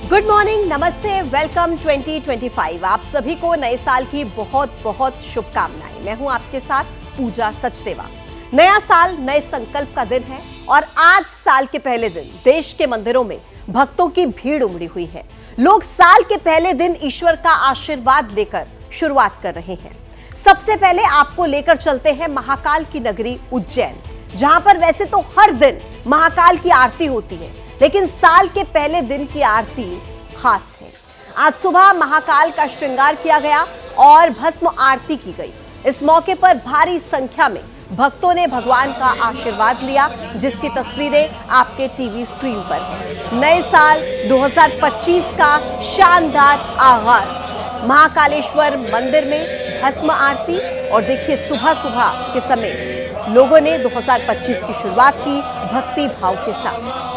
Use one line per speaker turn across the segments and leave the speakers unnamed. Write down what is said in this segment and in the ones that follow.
Good morning, नमस्ते, welcome 2025। आप सभी को नए साल की बहुत बहुत शुभकामनाएं। मैं हूं आपके साथ पूजा सचदेवा। नया साल नए संकल्प का दिन है और आज साल के पहले दिन देश के मंदिरों में भक्तों की भीड़ उमड़ी हुई है। लोग साल के पहले दिन ईश्वर का आशीर्वाद लेकर शुरुआत कर रहे हैं। सबसे पहले आपको लेकर चलते हैं महाकाल की नगरी उज्जैन, जहां पर वैसे तो हर दिन महाकाल की आरती होती है, लेकिन साल के पहले दिन की आरती खास है। आज सुबह महाकाल का श्रृंगार किया गया और भस्म आरती की गई। इस मौके पर भारी संख्या में भक्तों ने भगवान का आशीर्वाद लिया, जिसकी तस्वीरें आपके टीवी स्क्रीन पर हैं। नए साल 2025 का शानदार आगाज महाकालेश्वर मंदिर में भस्म आरती, और देखिए सुबह सुबह के समय लोगों ने 2025 की शुरुआत की भक्ति भाव के साथ।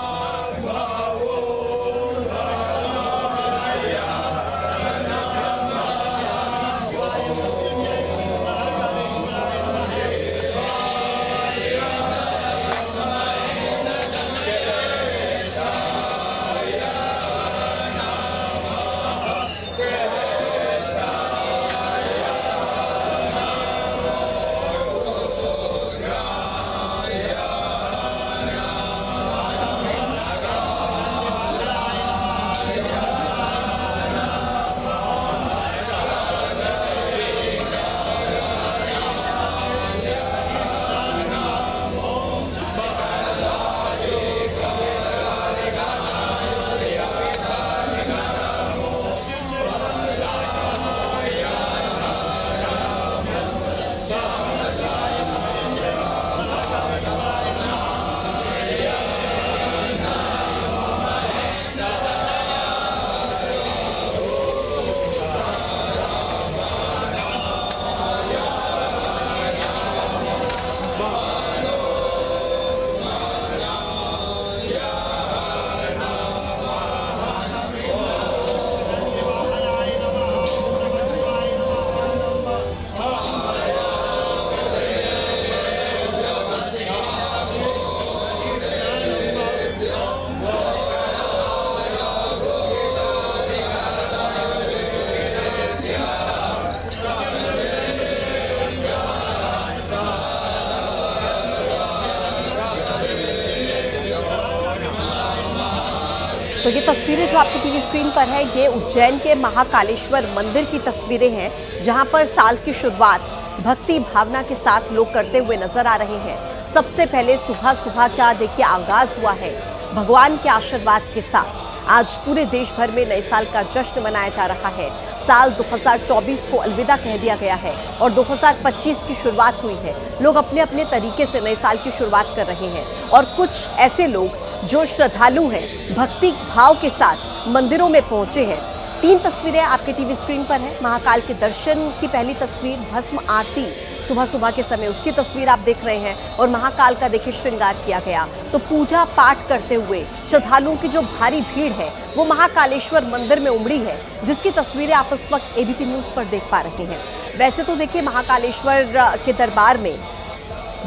तो ये तस्वीरें जो आपकी टीवी स्क्रीन पर है, ये उज्जैन के महाकालेश्वर मंदिर की तस्वीरें हैं, जहां पर साल की शुरुआत भक्ति भावना के साथ लोग करते हुए नजर आ रहे हैं। सबसे पहले सुबह सुबह का देखिए आगाज हुआ है भगवान के आशीर्वाद के साथ। आज पूरे देश भर में नए साल का जश्न मनाया जा रहा है। साल 2024 को अलविदा कह दिया गया है और 2025 की शुरुआत हुई है। लोग अपने अपने तरीके से नए साल की शुरुआत कर रहे हैं और कुछ ऐसे लोग जो श्रद्धालु हैं भक्ति भाव के साथ मंदिरों में पहुंचे हैं। 3 तस्वीरें आपके टीवी स्क्रीन पर है। महाकाल के दर्शन की पहली तस्वीर, भस्म आरती सुबह सुबह के समय, उसकी तस्वीर आप देख रहे हैं, और महाकाल का देखिए श्रृंगार किया गया। तो पूजा पाठ करते हुए श्रद्धालुओं की जो भारी भीड़ है वो महाकालेश्वर मंदिर में उमड़ी है, जिसकी तस्वीरें आप इस वक्त एबीपी न्यूज पर देख पा रहे हैं। वैसे तो देखिए महाकालेश्वर के दरबार में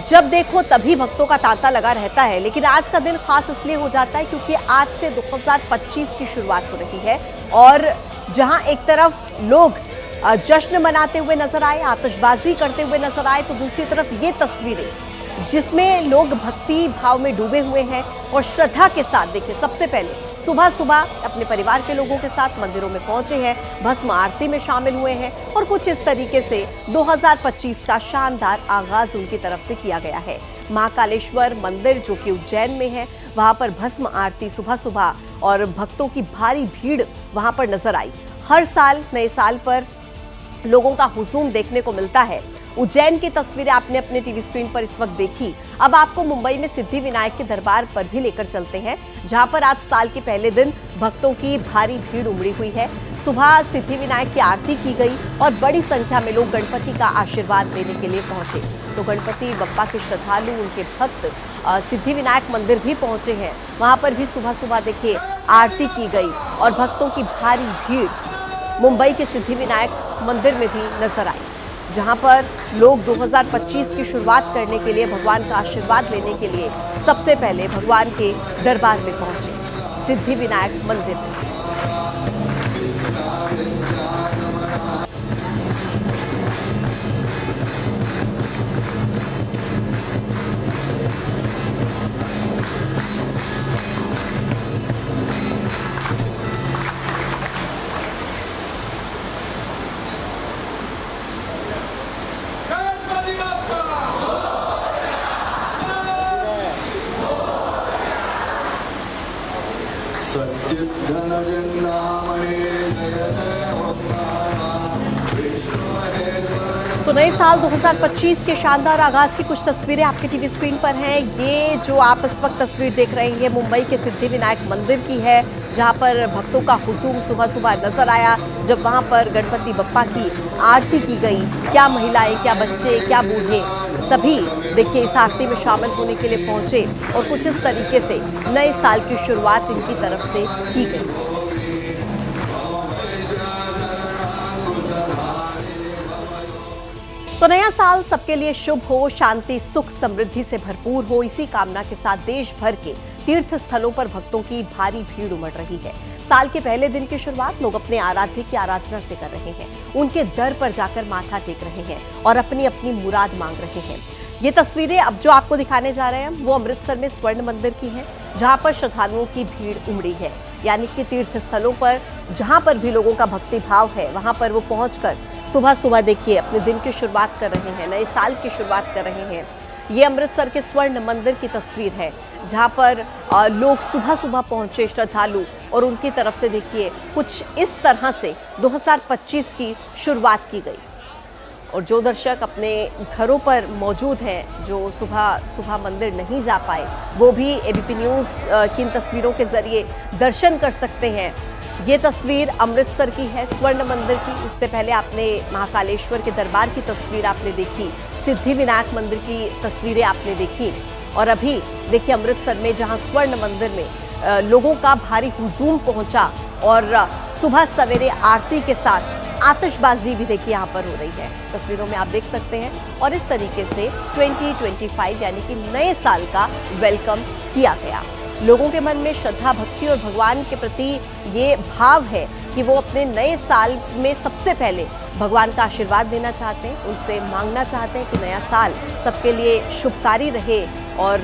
जब देखो तभी भक्तों का तांता लगा रहता है, लेकिन आज का दिन खास इसलिए हो जाता है क्योंकि आज से 2025 की शुरुआत हो रही है। और जहां एक तरफ लोग जश्न मनाते हुए नजर आए, आतिशबाजी करते हुए नजर आए, तो दूसरी तरफ ये तस्वीरें जिसमें लोग भक्ति भाव में डूबे हुए हैं और श्रद्धा के साथ देखिए सबसे पहले सुबह सुबह अपने परिवार के लोगों के साथ मंदिरों में पहुंचे हैं, भस्म आरती में शामिल हुए हैं, और कुछ इस तरीके से 2025 का शानदार आगाज उनकी तरफ से किया गया है। महाकालेश्वर मंदिर जो कि उज्जैन में है, वहां पर भस्म आरती सुबह सुबह और भक्तों की भारी भीड़ वहां पर नजर आई। हर साल नए साल पर लोगों का हुजूम देखने को मिलता है। उज्जैन की तस्वीरें आपने अपने टीवी स्क्रीन पर इस वक्त देखी। अब आपको मुंबई में सिद्धि विनायक के दरबार पर भी लेकर चलते हैं, जहां पर आज साल के पहले दिन भक्तों की भारी भीड़ उमड़ी हुई है। सुबह सिद्धि विनायक की आरती की गई और बड़ी संख्या में लोग गणपति का आशीर्वाद लेने के लिए पहुंचे। तो गणपति बप्पा के श्रद्धालु, उनके भक्त सिद्धि विनायक मंदिर भी पहुंचे हैं। वहां पर भी सुबह सुबह देखिए आरती की गई और भक्तों की भारी भीड़ मुंबई के सिद्धि विनायक मंदिर में भी नजर आई, जहां पर लोग 2025 की शुरुआत करने के लिए, भगवान का आशीर्वाद लेने के लिए सबसे पहले भगवान के दरबार में पहुंचे, सिद्धि विनायक मंदिर में। तो नए साल 2025 के शानदार आगाज की कुछ तस्वीरें आपके टीवी स्क्रीन पर हैं। ये जो आप इस वक्त तस्वीर देख रहे हैं, ये मुंबई के सिद्धिविनायक मंदिर की है, जहां पर भक्तों का हुजूम सुबह सुबह नजर आया जब वहां पर गणपति बप्पा की आरती की गई। क्या महिलाएं, क्या बच्चे, क्या बूढ़े, सभी देखिए इस आरती में शामिल होने के लिए पहुंचे और कुछ इस तरीके से नए साल की शुरुआत इनकी तरफ से की गई। तो नया साल सबके लिए शुभ हो, शांति, सुख, समृद्धि से भरपूर हो, इसी कामना के साथ देश भर के तीर्थ स्थलों पर भक्तों की भारी भीड़ उमड़ रही है। साल के पहले दिन की शुरुआत लोग अपने आराध्य की आराधना से कर रहे हैं, उनके दर पर जाकर माथा टेक रहे हैं और अपनी अपनी मुराद मांग रहे हैं। ये तस्वीरें अब जो आपको दिखाने जा रहे हैं वो अमृतसर में स्वर्ण मंदिर की हैं, जहां पर श्रद्धालुओं की भीड़ उमड़ी है। यानी कि तीर्थ स्थलों पर जहां पर भी लोगों का भक्ति भाव है, वहां पर वो पहुंचकर सुबह सुबह देखिए अपने दिन की शुरुआत कर रहे हैं, नए साल की शुरुआत कर रहे हैं। ये अमृतसर के स्वर्ण मंदिर की तस्वीर है, जहां पर लोग सुबह सुबह पहुंचे श्रद्धालु और उनकी तरफ से देखिए कुछ इस तरह से 2025 की शुरुआत की गई। और जो दर्शक अपने घरों पर मौजूद हैं, जो सुबह सुबह मंदिर नहीं जा पाए, वो भी एबीपी न्यूज़ की इन तस्वीरों के जरिए दर्शन कर सकते हैं। ये तस्वीर अमृतसर की है, स्वर्ण मंदिर की। इससे पहले आपने महाकालेश्वर के दरबार की तस्वीर आपने देखी, सिद्धिविनायक मंदिर की तस्वीरें आपने देखी और अभी देखिए अमृतसर में जहां स्वर्ण मंदिर में लोगों का भारी हुजूम पहुंचा और सुबह सवेरे आरती के साथ आतिशबाजी भी देखिए यहाँ पर हो रही है। तस्वीरों में आप देख सकते हैं और इस तरीके से 2025 यानी कि नए साल का वेलकम किया गया। लोगों के मन में श्रद्धा, भक्ति और भगवान के प्रति ये भाव है कि वो अपने नए साल में सबसे पहले भगवान का आशीर्वाद लेना चाहते हैं, उनसे मांगना चाहते हैं कि नया साल सबके लिए शुभकारी रहे। और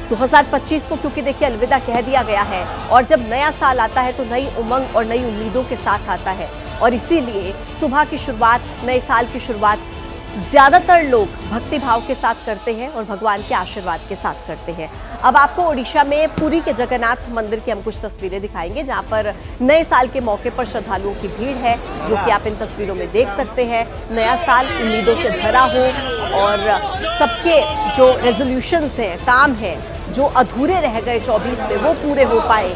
2025 को क्योंकि देखिए अलविदा कह दिया गया है और जब नया साल आता है तो नई उमंग और नई उम्मीदों के साथ आता है और इसीलिए सुबह की शुरुआत, नए साल की शुरुआत ज्यादातर लोग भक्ति भाव के साथ करते हैं और भगवान के आशीर्वाद के साथ करते हैं। अब आपको ओडिशा में पुरी के जगन्नाथ मंदिर की हम कुछ तस्वीरें दिखाएंगे, जहां पर नए साल के मौके पर श्रद्धालुओं की भीड़ है, जो कि आप इन तस्वीरों में देख सकते हैं। नया साल उम्मीदों से भरा हो और सबके जो रेजोल्यूशंस हैं, काम हैं, जो अधूरे रह गए 24 में, वो पूरे हो पाए,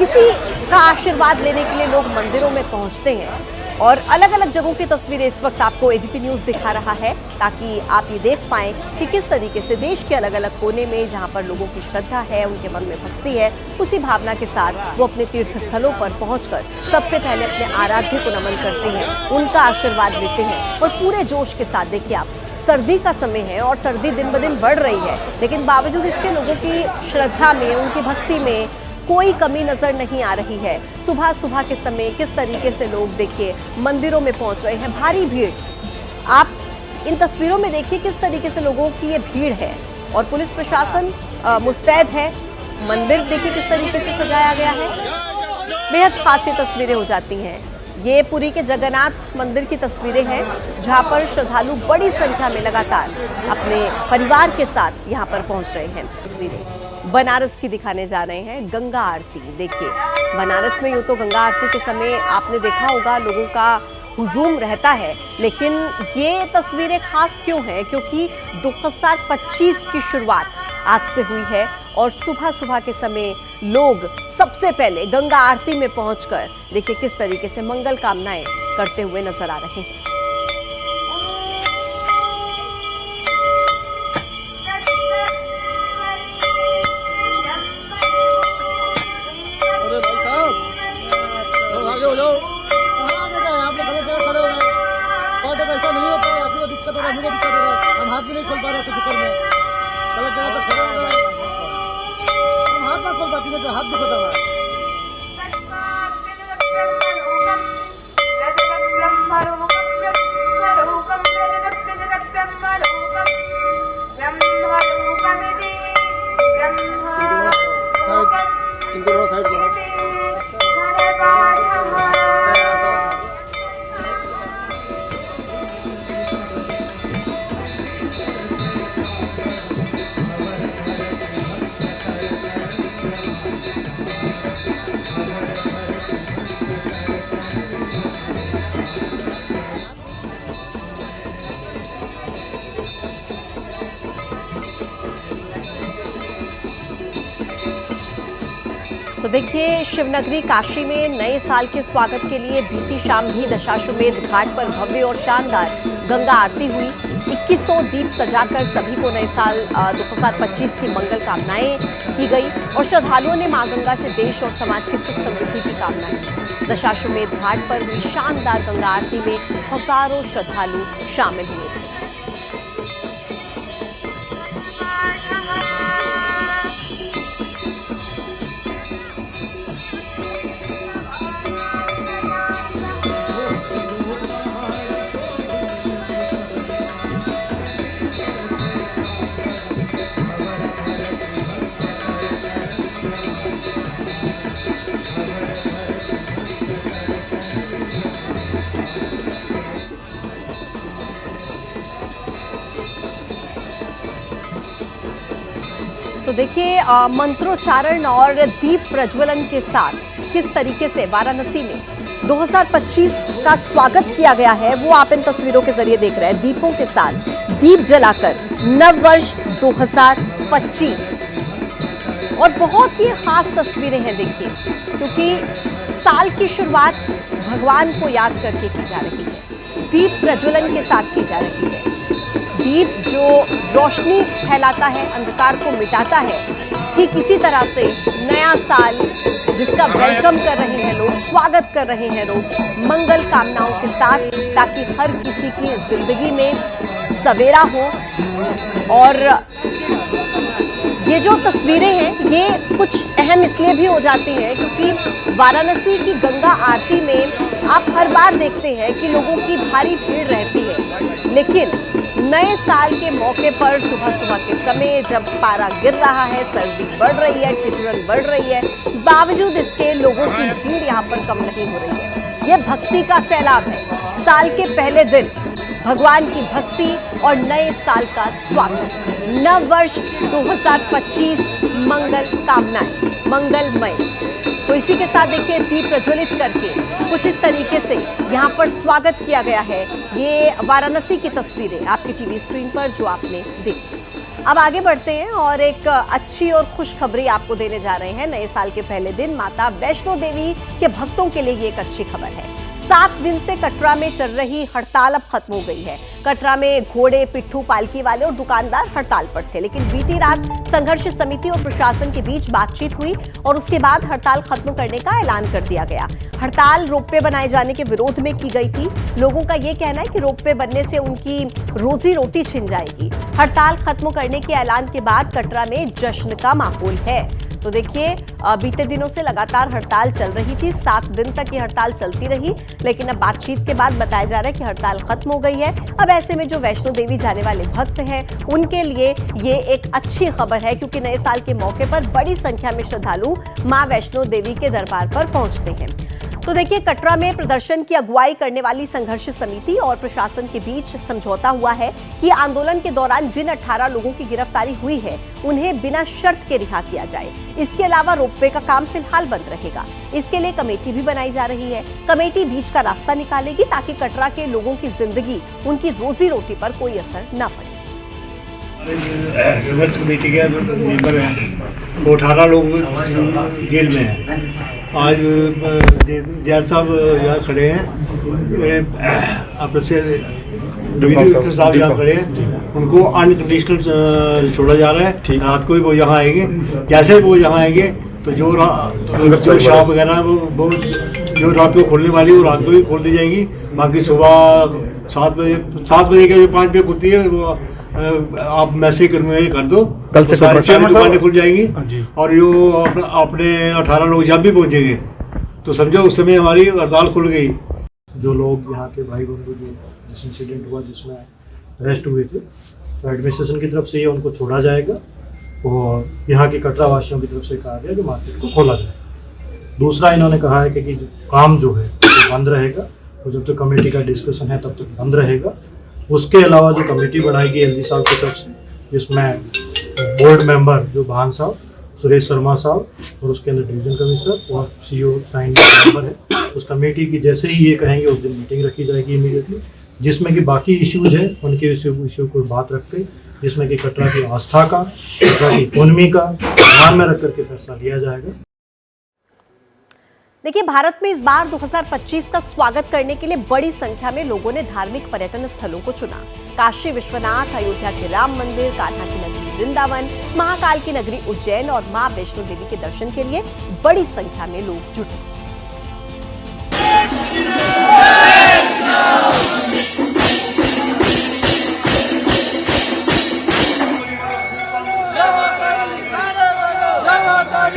इसी का आशीर्वाद लेने के लिए लोग मंदिरों में पहुंचते हैं। और अलग अलग जगहों की तस्वीरें इस वक्त आपको एबीपी न्यूज़ दिखा रहा है, ताकि आप ये देख पाएं कि किस तरीके से देश के अलग अलग कोने में जहां पर लोगों की श्रद्धा है, उनके मन में भक्ति है, उसी भावना के साथ वो अपने तीर्थ स्थलों पर पहुंचकर सबसे पहले अपने आराध्य को नमन करते हैं, उनका आशीर्वाद लेते हैं। और पूरे जोश के साथ देखिए आप, सर्दी का समय है और सर्दी दिन ब दिन बढ़ रही है, लेकिन बावजूद इसके लोगों की श्रद्धा में, उनकी भक्ति में कोई कमी नजर नहीं आ रही है। सुबह सुबह के समय किस तरीके से लोग देखिए मंदिरों में पहुंच रहे हैं, भारी भीड़। आप इन तस्वीरों में देखिए किस तरीके से लोगों की ये भीड़ है और पुलिस प्रशासन मुस्तैद है। मंदिर देखिए किस तरीके से सजाया गया है, बेहद खास तस्वीरें हो जाती हैं। ये पुरी के जगन्नाथ मंदिर की तस्वीरें हैं, जहां पर श्रद्धालु बड़ी संख्या में लगातार अपने परिवार के साथ यहां पर पहुंच रहे हैं। तस्वीरें बनारस की दिखाने जा रहे हैं, गंगा आरती। देखिए बनारस में यूँ तो गंगा आरती के समय आपने देखा होगा लोगों का हुजूम रहता है, लेकिन ये तस्वीरें खास क्यों हैं? क्योंकि 2025 की शुरुआत आज से हुई है और सुबह सुबह के समय लोग सबसे पहले गंगा आरती में पहुंचकर देखिए किस तरीके से मंगल कामनाएं करते हुए नजर आ रहे हैं।
हम हाथ भी नहीं खोल पा रहे थे फिक्र में, गलत जगह पर खड़े हो गए, हम हाथ ना खोल पाते, हाथ दुखता हुआ।
देखिए, शिवनगरी काशी में नए साल के स्वागत के लिए बीती शाम भी दशाश्वमेध घाट पर भव्य और शानदार गंगा आरती हुई। 2100 दीप सजाकर सभी को नए साल 2025 की मंगल कामनाएं की गई और श्रद्धालुओं ने मां गंगा से देश और समाज की सुख समृद्धि की कामना की। दशाश्वमेध घाट पर हुई शानदार गंगा आरती में हजारों श्रद्धालु शामिल हुए थे। तो देखिए, मंत्रोच्चारण और दीप प्रज्वलन के साथ किस तरीके से वाराणसी में 2025 का स्वागत किया गया है, वो आप इन तस्वीरों के जरिए देख रहे हैं। दीपों के साथ दीप जलाकर नव वर्ष 2025 और बहुत ही खास तस्वीरें हैं देखिए, क्योंकि साल की शुरुआत भगवान को याद करके की जा रही है। दीप प्रज्वलन के साथ की जा रही है। दीप जो रोशनी फैलाता है, अंधकार को मिटाता है, ठीक इसी तरह से नया साल जिसका वेलकम कर रहे हैं लोग, स्वागत कर रहे हैं लोग मंगल कामनाओं के साथ, ताकि हर किसी की जिंदगी में सवेरा हो। और ये जो तस्वीरें हैं ये कुछ अहम इसलिए भी हो जाती हैं क्योंकि वाराणसी की गंगा आरती में आप हर बार देखते हैं कि लोगों की भारी भीड़ रहती है, लेकिन नए साल के मौके पर सुबह सुबह के समय जब पारा गिर रहा है, सर्दी बढ़ रही है, ठिठुरन बढ़ रही है, बावजूद इसके लोगों की भीड़ यहाँ पर कम नहीं हो रही है। ये भक्ति का सैलाब है। साल के पहले दिन भगवान की भक्ति और नए साल का स्वागत। नव वर्ष 2025 मंगल कामनाएं, मंगलमय। तो इसी के साथ देखिए, दीप प्रज्वलित करके कुछ इस तरीके से यहाँ पर स्वागत किया गया है। ये वाराणसी की तस्वीरें आपकी टीवी स्क्रीन पर जो आपने देखी। अब आगे बढ़ते हैं और एक अच्छी और खुशखबरी आपको देने जा रहे हैं। नए साल के पहले दिन माता वैष्णो देवी के भक्तों के लिए ये एक अच्छी खबर है। 7 दिन से कटरा में चल रही हड़ताल अब खत्म हो गई है। कटरा में घोड़े, पिट्ठू, पालकी वाले और दुकानदार हड़ताल पर थे, लेकिन बीती रात संघर्ष समिति और प्रशासन के बीच बातचीत हुई और उसके बाद हड़ताल खत्म करने का ऐलान कर दिया गया। हड़ताल रोपवे बनाए जाने के विरोध में की गई थी। लोगों का ये कहना है कि रोपवे बनने से उनकी रोजी रोटी छिन जाएगी। हड़ताल खत्म करने के ऐलान के बाद कटरा में जश्न का माहौल है। तो देखिए, बीते दिनों से लगातार हड़ताल चल रही थी। 7 दिन तक ये हड़ताल चलती रही, लेकिन अब बातचीत के बाद बताया जा रहा है कि हड़ताल खत्म हो गई है। अब ऐसे में जो वैष्णो देवी जाने वाले भक्त हैं उनके लिए ये एक अच्छी खबर है, क्योंकि नए साल के मौके पर बड़ी संख्या में श्रद्धालु मां वैष्णो देवी के दरबार पर पहुंचते हैं। तो देखिए, कटरा में प्रदर्शन की अगुवाई करने वाली संघर्ष समिति और प्रशासन के बीच समझौता हुआ है कि आंदोलन के दौरान जिन 18 लोगों की गिरफ्तारी हुई है उन्हें बिना शर्त के रिहा किया जाए। इसके अलावा रोपवे का काम फिलहाल बंद रहेगा। इसके लिए कमेटी भी बनाई जा रही है। कमेटी बीच का रास्ता निकालेगी ताकि कटरा के लोगों की जिंदगी, उनकी रोजी रोटी पर कोई असर न पड़े।
संघर्ष कमेटी के मेंबर हैं, वो 18 लोग जेल में हैं। आज जैद साहब यहाँ खड़े हैं, आपस से साहब यहाँ खड़े हैं, उनको अनकंडीशनल छोड़ा जा रहा है। रात को ही वो यहाँ आएंगे। जैसे वो यहाँ आएंगे तो जो शॉप वगैरह वो जो रात को खोलने वाली वो रात को ही खोल दी जाएगी। बाकी सुबह 7 बजे के जो 5 बजे खुलती है वो आप मैसेज कर दो, कल से सारी दुकानें खुल जाएंगी। और जो अपने 18 लोग जब भी पहुंचेंगे तो समझो उस समय हमारी हड़ताल खुल गई।
जो लोग यहाँ के भाई बंधु जो जिस इंसिडेंट हुआ जिसमें अरेस्ट हुए थे, तो एडमिनिस्ट्रेशन की तरफ से ये उनको छोड़ा जाएगा और यहाँ के कटरा वासियों की तरफ से कहा गया कि मार्केट को खोला जाए। दूसरा इन्होंने कहा है कि काम जो है वो बंद रहेगा, तो जब तक कमेटी का डिस्कशन है तब तक बंद रहेगा। उसके अलावा जो कमेटी बनाएगी एलजी साहब की तरफ से, जिसमें बोर्ड मेंबर जो भान साहब, सुरेश शर्मा साहब और उसके अंदर डिवीजन कमिश्नर और सीईओ साइन मेंबर है, उस कमेटी की जैसे ही ये कहेंगे उस दिन मीटिंग रखी जाएगी इमीडिएटली, जिसमें कि बाकी इश्यूज हैं उनके इश्यू को बात रख के, जिसमें कि कटरा की आस्था का, कटरा की इकोनॉमी का ध्यान में रख करके फैसला लिया जाएगा।
देखिए, भारत में इस बार 2025 का स्वागत करने के लिए बड़ी संख्या में लोगों ने धार्मिक पर्यटन स्थलों को चुना। काशी विश्वनाथ, अयोध्या के राम मंदिर, कान्हा की नगरी वृंदावन, महाकाल की नगरी उज्जैन और मां वैष्णो देवी के दर्शन के लिए बड़ी संख्या में लोग जुटे।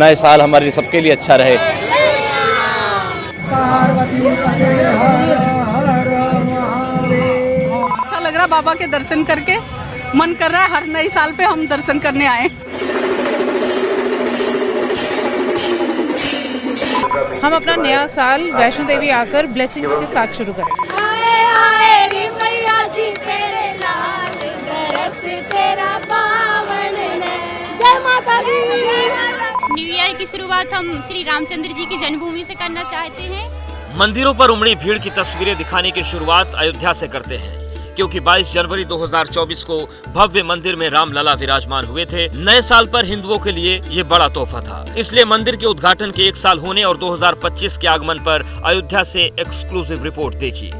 नए साल हमारे सबके लिए अच्छा रहे।
अच्छा लग रहा बाबा के दर्शन करके, मन कर रहा है हर नए साल पे हम दर्शन करने आए।
हम अपना नया साल वैष्णो देवी आकर ब्लेसिंग्स के साथ शुरू करें।
न्यू ईयर की शुरुआत हम श्री रामचंद्र जी की जन्मभूमि से करना चाहते हैं।
मंदिरों पर उमड़ी भीड़ की तस्वीरें दिखाने की शुरुआत अयोध्या से करते हैं, क्योंकि 22 जनवरी 2024 को भव्य मंदिर में रामलला विराजमान हुए थे। नए साल पर हिंदुओं के लिए ये बड़ा तोहफा था, इसलिए मंदिर के उद्घाटन के 1 साल होने और 2025 के आगमन पर अयोध्या से एक्सक्लूसिव रिपोर्ट देखिए।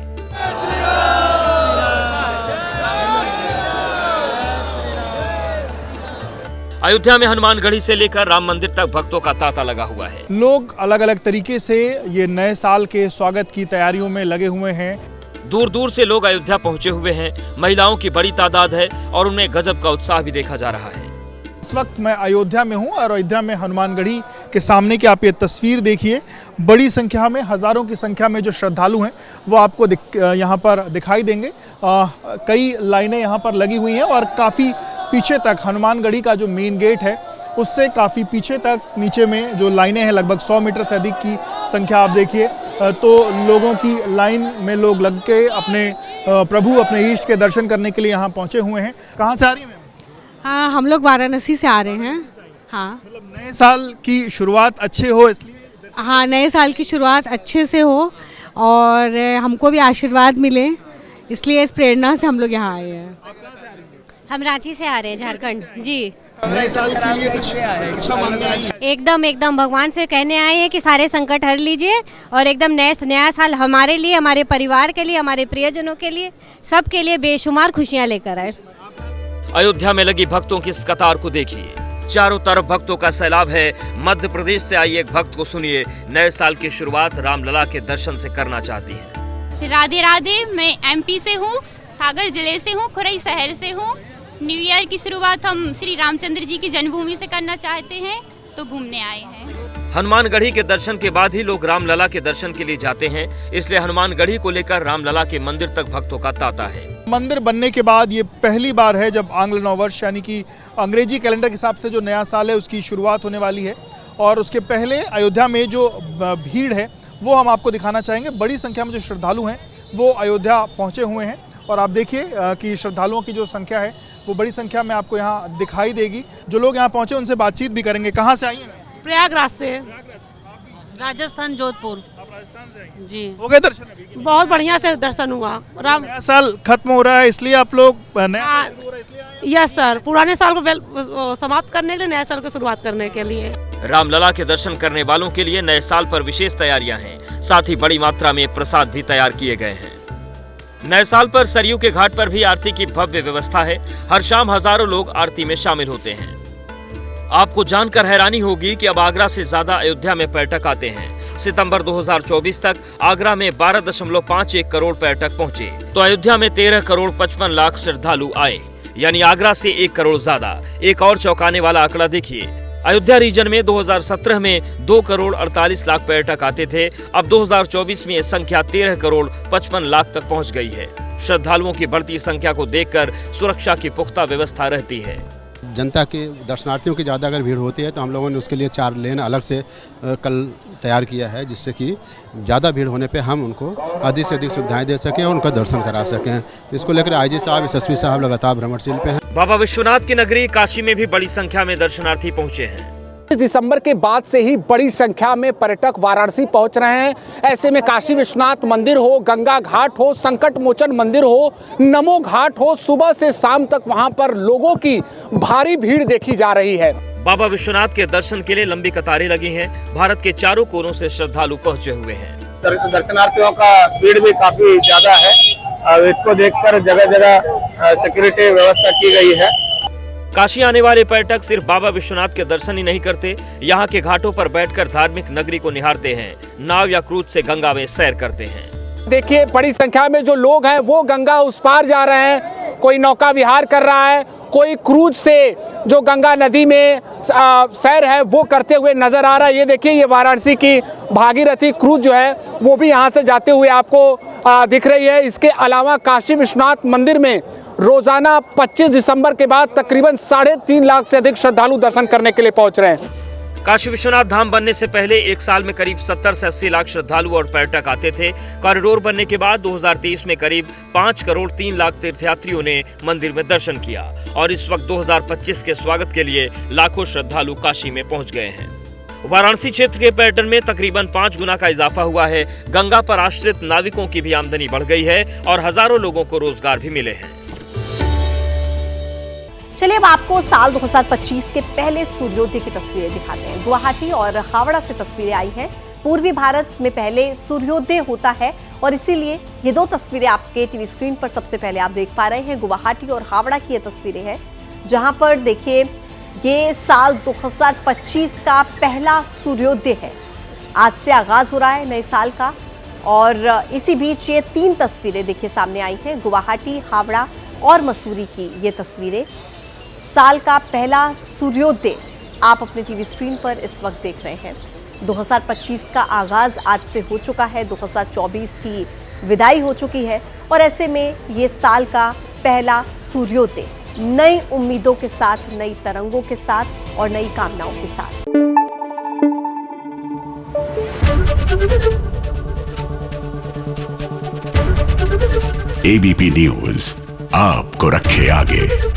अयोध्या में हनुमानगढ़ी से लेकर राम मंदिर तक भक्तों का तांता लगा हुआ है।
लोग अलग अलग तरीके से ये नए साल के स्वागत की तैयारियों में लगे हुए हैं।
दूर दूर से लोग अयोध्या पहुंचे हुए हैं। महिलाओं की बड़ी तादाद है और उनमें गजब का उत्साह भी देखा जा रहा है।
इस वक्त मैं अयोध्या में हूं और अयोध्या में हनुमानगढ़ी के सामने की आप ये तस्वीर देखिए। बड़ी संख्या में, हजारों की संख्या में जो श्रद्धालु हैं वो आपको यहाँ पर दिखाई देंगे। कई लाइनें यहाँ पर लगी हुई हैं और काफ़ी पीछे तक हनुमानगढ़ी का जो मेन गेट है उससे काफ़ी पीछे तक नीचे में जो लाइनें हैं, लगभग 100 मीटर से अधिक की संख्या आप देखिए। तो लोगों की लाइन में लोग लग के अपने प्रभु, अपने इष्ट के दर्शन करने के लिए यहाँ पहुँचे हुए हैं। कहाँ से आ रही हैं मैम?
हाँ, हम लोग वाराणसी से आ रहे हैं। हाँ,
मतलब नए साल की शुरुआत अच्छे हो इसलिए।
हाँ, नए साल की शुरुआत अच्छे से हो और हमको भी आशीर्वाद मिले, इसलिए इस प्रेरणा से हम लोग यहाँ आए हैं।
हम रांची से आ रहे हैं, झारखंड जी।
नए साल के लिए कुछ अच्छा मांगने आई हैं?
एकदम भगवान से कहने आए हैं कि सारे संकट हर लीजिए और एकदम नया साल हमारे लिए, हमारे परिवार के लिए, हमारे प्रियजनों के लिए, सबके लिए बेशुमार खुशियाँ लेकर आए।
अयोध्या में लगी भक्तों की इस कतार को देखिए। चारों तरफ भक्तों का सैलाब है। मध्य प्रदेश से आई एक भक्त को सुनिए, नए साल की शुरुआत रामलला के दर्शन से करना चाहती है।
राधे राधे, मैं एमपी से हूँ, सागर जिले से हूँ, खुरई शहर से हूँ। न्यू ईयर की शुरुआत हम श्री रामचंद्र जी की जन्मभूमि से करना चाहते हैं, तो घूमने आए हैं।
हनुमानगढ़ी के दर्शन के बाद ही लोग रामलला के दर्शन के लिए जाते हैं, इसलिए हनुमानगढ़ी को लेकर रामलला के मंदिर तक भक्तों का तांता है।
मंदिर बनने के बाद ये पहली बार है जब आंग्ल नववर्ष यानी कि अंग्रेजी कैलेंडर के हिसाब से जो नया साल है उसकी शुरुआत होने वाली है। और उसके पहले अयोध्या में जो भीड़ है वो हम आपको दिखाना चाहेंगे। बड़ी संख्या में जो श्रद्धालु हैं वो अयोध्या पहुँचे हुए हैं और आप देखिए कि श्रद्धालुओं की जो संख्या है वो बड़ी संख्या में आपको यहाँ दिखाई देगी। जो लोग यहाँ पहुँचे उनसे बातचीत भी करेंगे। कहाँ से आई हैं?
प्रयागराज से, राजस्थान, जोधपुर।
आप राजस्थान से आई?
जी।
हो गए दर्शन अभी?
बहुत बढ़िया से दर्शन हुआ।
नया साल खत्म हो रहा है इसलिए आप लोग नया साल शुरू हो रहा है इसलिए आए हैं?
यस सर, पुराने साल को समाप्त करने के लिए, नए साल की शुरुआत करने के लिए।
रामलला के दर्शन करने वालों के लिए नए साल पर विशेष तैयारियां हैं। साथ ही बड़ी मात्रा में प्रसाद भी तैयार किए गए हैं। नए साल पर सरयू के घाट पर भी आरती की भव्य व्यवस्था है। हर शाम हजारों लोग आरती में शामिल होते हैं। आपको जानकर हैरानी होगी कि अब आगरा से ज्यादा अयोध्या में पर्यटक आते हैं। सितंबर 2024 तक आगरा में 12.51 करोड़ पर्यटक पहुंचे, तो अयोध्या में 13 करोड़ 55 लाख श्रद्धालु आए, यानी आगरा से 1 करोड़ ज्यादा। एक और चौंकाने वाला आंकड़ा देखिए, अयोध्या रीजन में 2017 में 2 करोड़ 48 लाख पर्यटक आते थे। अब 2024 में संख्या 13 करोड़ 55 लाख तक पहुंच गई है। श्रद्धालुओं की बढ़ती संख्या को देखकर सुरक्षा की पुख्ता व्यवस्था रहती है।
जनता के, दर्शनार्थियों की ज़्यादा अगर भीड़ होती है तो हम लोगों ने उसके लिए 4 लेन अलग से कल तैयार किया है, जिससे कि ज़्यादा भीड़ होने पे हम उनको अधिक से अधिक सुविधाएं दे सकें और उनका दर्शन करा सकें। तो इसको लेकर आईजी साहब, एसएसपी साहब लगातार भ्रमणशील पे हैं।
बाबा विश्वनाथ की नगरी काशी में भी बड़ी संख्या में दर्शनार्थी पहुंचे हैं।
दिसंबर के बाद से ही बड़ी संख्या में पर्यटक वाराणसी पहुंच रहे हैं। ऐसे में काशी विश्वनाथ मंदिर हो, गंगा घाट हो, संकट मोचन मंदिर हो, नमो घाट हो, सुबह से शाम तक वहां पर लोगों की भारी भीड़ देखी जा रही है।
बाबा विश्वनाथ के दर्शन के लिए लंबी कतारें लगी हैं। भारत के चारों कोनों से श्रद्धालु पहुंचे हुए हैं।
दर्शनार्थियों का भीड़ भी काफी ज्यादा है। इसको देखकर जगह जगह सिक्योरिटी व्यवस्था की गई है।
काशी आने वाले पर्यटक सिर्फ बाबा विश्वनाथ के दर्शन ही नहीं करते, यहाँ के घाटों पर बैठकर धार्मिक नगरी को निहारते हैं, नाव या क्रूज से गंगा में सैर करते हैं।
देखिए बड़ी संख्या में जो लोग हैं वो गंगा उस पार जा रहे हैं, कोई नौका विहार कर रहा है, कोई क्रूज से जो गंगा नदी में सैर है वो करते हुए नजर आ रहा है। ये देखिए ये वाराणसी की भागीरथी क्रूज जो है वो भी यहाँ से जाते हुए आपको दिख रही है। इसके अलावा काशी विश्वनाथ मंदिर में रोजाना 25 दिसंबर के बाद तकरीबन 3.5 लाख से अधिक श्रद्धालु दर्शन करने के लिए पहुंच रहे हैं।
काशी विश्वनाथ धाम बनने से पहले एक साल में करीब 70 से 80 लाख श्रद्धालु और पर्यटक आते थे। कॉरिडोर बनने के बाद 2023 में करीब 5 करोड़ 3 लाख तीर्थयात्रियों ने मंदिर में दर्शन किया और इस वक्त 2025 के स्वागत के लिए लाखों श्रद्धालु काशी में पहुंच गए हैं। वाराणसी क्षेत्र के पर्यटन में तकरीबन 5 गुना का इजाफा हुआ है। गंगा पर आश्रित नाविकों की भी आमदनी बढ़ गई है और हजारों लोगों को रोजगार भी मिले हैं।
चलिए अब आपको साल 2025 के पहले सूर्योदय की तस्वीरें दिखाते हैं। गुवाहाटी और हावड़ा से तस्वीरें आई हैं। पूर्वी भारत में पहले सूर्योदय होता है और इसीलिए ये दो तस्वीरें आपके टीवी स्क्रीन पर सबसे पहले आप देख पा रहे हैं। गुवाहाटी और हावड़ा की ये तस्वीरें हैं जहां पर देखिए ये साल 2025 का पहला सूर्योदय है। आज से आगाज हो रहा है नए साल का और इसी बीच ये 3 तस्वीरें देखिए सामने आई हैं। गुवाहाटी, हावड़ा और मसूरी की ये तस्वीरें। साल का पहला सूर्योदय आप अपने टीवी स्क्रीन पर इस वक्त देख रहे हैं। 2025 का आगाज आज से हो चुका है, 2024 की विदाई हो चुकी है और ऐसे में ये साल का पहला सूर्योदय नई उम्मीदों के साथ, नई तरंगों के साथ और नई कामनाओं के साथ।
एबीपी न्यूज आपको रखे आगे।